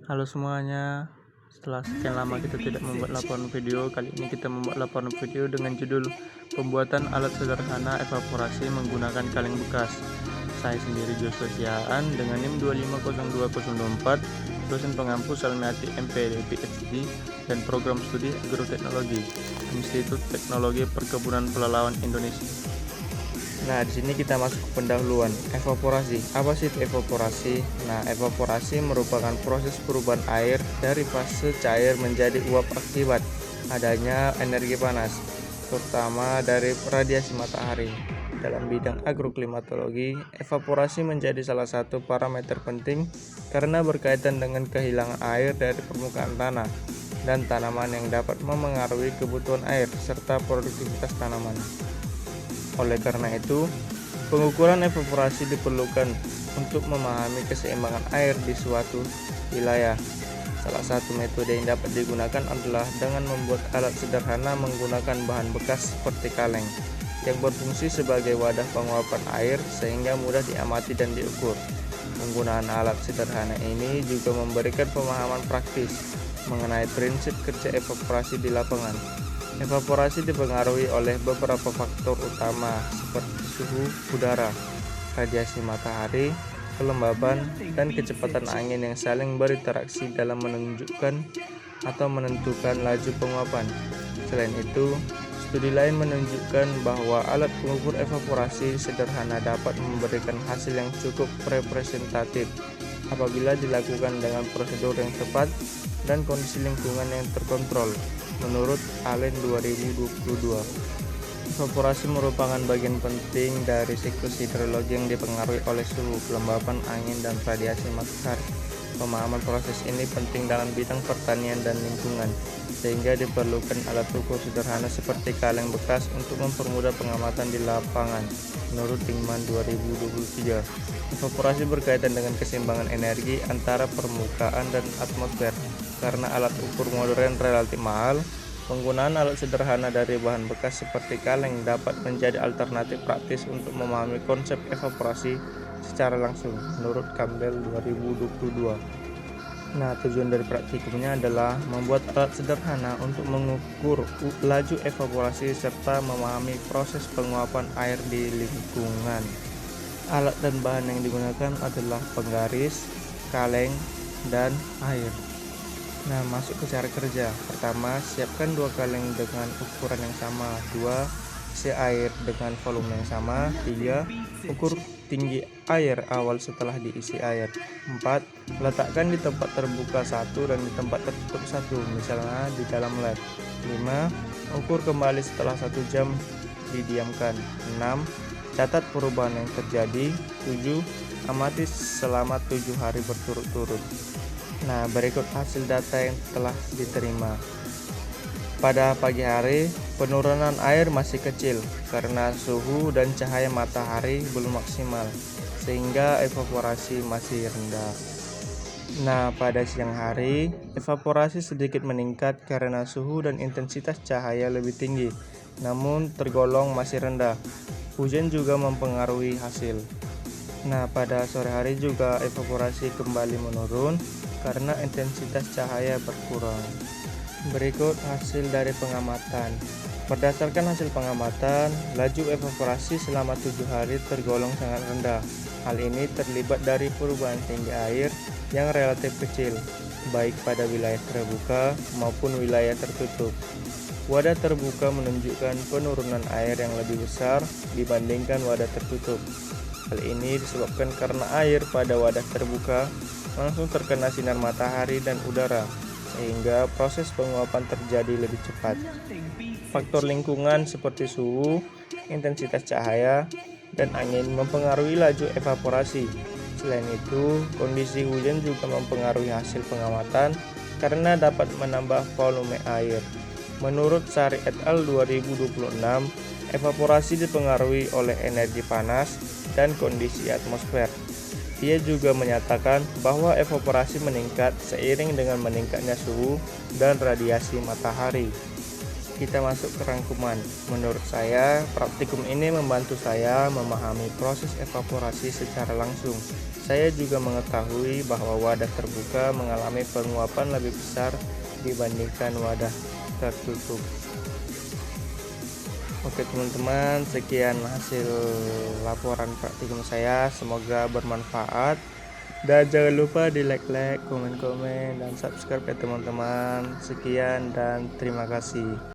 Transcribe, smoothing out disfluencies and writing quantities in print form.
Halo semuanya, setelah sekian lama kita tidak membuat laporan video, kali ini kita membuat laporan video dengan judul Pembuatan Alat Sederhana Evaporasi Menggunakan Kaleng Bekas. Saya sendiri Joshua Siaan dengan NIM 2502024, dosen pengampu Salmiati MPD PhD dan program studi agroteknologi, Institut Teknologi Perkebunan Pelalawan Indonesia. Nah, di sini kita masuk ke pendahuluan. Evaporasi. Apa sih evaporasi? Nah, evaporasi merupakan proses perubahan air dari fase cair menjadi uap akibat adanya energi panas, terutama dari radiasi matahari. Dalam bidang agroklimatologi, evaporasi menjadi salah satu parameter penting karena berkaitan dengan kehilangan air dari permukaan tanah dan tanaman yang dapat memengaruhi kebutuhan air serta produktivitas tanaman. Oleh karena itu, pengukuran evaporasi diperlukan untuk memahami keseimbangan air di suatu wilayah. Salah satu metode yang dapat digunakan adalah dengan membuat alat sederhana menggunakan bahan bekas seperti kaleng, yang berfungsi sebagai wadah penguapan air sehingga mudah diamati dan diukur. Penggunaan alat sederhana ini juga memberikan pemahaman praktis mengenai prinsip kerja evaporasi di lapangan. Evaporasi dipengaruhi oleh beberapa faktor utama seperti suhu udara, radiasi matahari, kelembaban, dan kecepatan angin yang saling berinteraksi dalam menunjukkan atau menentukan laju penguapan. Selain itu, studi lain menunjukkan bahwa alat pengukur evaporasi sederhana dapat memberikan hasil yang cukup representatif apabila dilakukan dengan prosedur yang tepat dan kondisi lingkungan yang terkontrol. Menurut Allen 2022, evaporasi merupakan bagian penting dari siklus hidrologi yang dipengaruhi oleh suhu, kelembapan angin, dan radiasi matahari. Pemahaman proses ini penting dalam bidang pertanian dan lingkungan, sehingga diperlukan alat ukur sederhana seperti kaleng bekas untuk mempermudah pengamatan di lapangan. Menurut Dingman 2023, evaporasi berkaitan dengan keseimbangan energi antara permukaan dan atmosfer. Karena alat ukur modern relatif mahal, penggunaan alat sederhana dari bahan bekas seperti kaleng dapat menjadi alternatif praktis untuk memahami konsep evaporasi secara langsung, menurut Campbell 2022. Nah, tujuan dari praktikumnya adalah membuat alat sederhana untuk mengukur laju evaporasi serta memahami proses penguapan air di lingkungan. Alat dan bahan yang digunakan adalah penggaris, kaleng, dan air. Nah, masuk ke cara kerja. Pertama, siapkan 2 kaleng dengan ukuran yang sama. 2, isi air dengan volume yang sama. 3, ukur tinggi air awal setelah diisi air. 4, letakkan di tempat terbuka 1 dan di tempat tertutup 1, misalnya di dalam lab. 5, ukur kembali setelah 1 jam didiamkan. 6, catat perubahan yang terjadi. 7, amati selama 7 hari berturut-turut. Nah, berikut hasil data yang telah diterima. Pada pagi hari, penurunan air masih kecil karena suhu dan cahaya matahari belum maksimal, sehingga evaporasi masih rendah. Nah, pada siang hari, evaporasi sedikit meningkat karena suhu dan intensitas cahaya lebih tinggi, namun tergolong masih rendah. Hujan juga mempengaruhi hasil. Nah, pada sore hari juga evaporasi kembali menurun karena intensitas cahaya berkurang. Berikut hasil dari pengamatan. Berdasarkan hasil pengamatan, laju evaporasi selama 7 hari tergolong sangat rendah. Hal ini terlibat dari perubahan tinggi air yang relatif kecil, baik pada wilayah terbuka maupun wilayah tertutup. Wadah terbuka menunjukkan penurunan air yang lebih besar dibandingkan wadah tertutup. Hal ini disebabkan karena air pada wadah terbuka langsung terkena sinar matahari dan udara, sehingga proses penguapan terjadi lebih cepat. Faktor lingkungan seperti suhu, intensitas cahaya, dan angin mempengaruhi laju evaporasi. Selain itu, kondisi hujan juga mempengaruhi hasil pengamatan karena dapat menambah volume air. Menurut Sari et al. 2026, evaporasi dipengaruhi oleh energi panas dan kondisi atmosfer. Ia juga menyatakan bahwa evaporasi meningkat seiring dengan meningkatnya suhu dan radiasi matahari. Kita masuk ke rangkuman. Menurut saya, praktikum ini membantu saya memahami proses evaporasi secara langsung, Saya juga mengetahui bahwa wadah terbuka mengalami penguapan lebih besar dibandingkan wadah tertutup. Oke teman-teman, sekian hasil laporan praktikum saya, semoga bermanfaat. Dan jangan lupa di like, komen-komen, dan subscribe ya teman-teman. Sekian dan terima kasih.